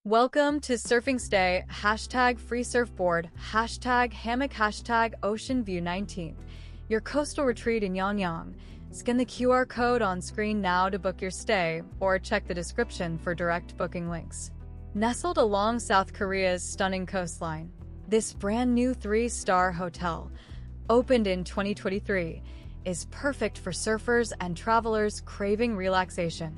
Welcome to SurfingStay, hashtag free surfboard, hashtag hammock, hashtag ocean view 19th, your coastal retreat in Yangyang. Scan the QR code on screen now to book your stay, or check the description for direct booking links. Nestled along South Korea's stunning coastline, this brand new 3-star hotel, opened in 2023, is perfect for surfers and travelers craving relaxation.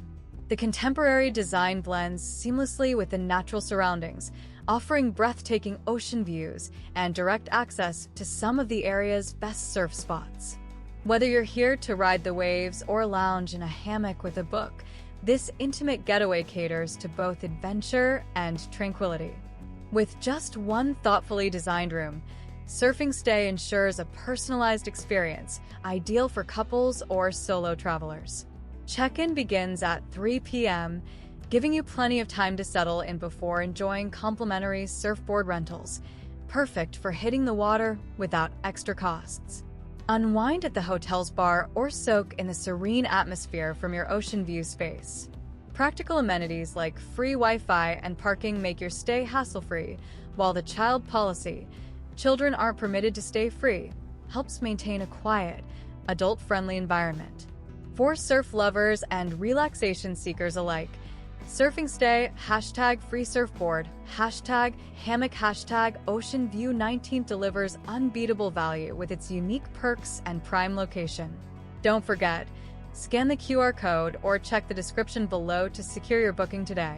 The contemporary design blends seamlessly with the natural surroundings, offering breathtaking ocean views and direct access to some of the area's best surf spots. Whether you're here to ride the waves or lounge in a hammock with a book, this intimate getaway caters to both adventure and tranquility. With just one thoughtfully designed room, SurfingStay ensures a personalized experience, ideal for couples or solo travelers. Check-in begins at 3 p.m., giving you plenty of time to settle in before enjoying complimentary surfboard rentals, perfect for hitting the water without extra costs. Unwind at the hotel's bar or soak in the serene atmosphere from your ocean view space. Practical amenities like free Wi-Fi and parking make your stay hassle-free, while the child policy, children aren't permitted to stay free, helps maintain a quiet, adult-friendly environment. For surf lovers and relaxation seekers alike, SurfingStay, hashtag free surfboard, hashtag hammock, hashtag ocean view 19 delivers unbeatable value with its unique perks and prime location. Don't forget, scan the QR code or check the description below to secure your booking today.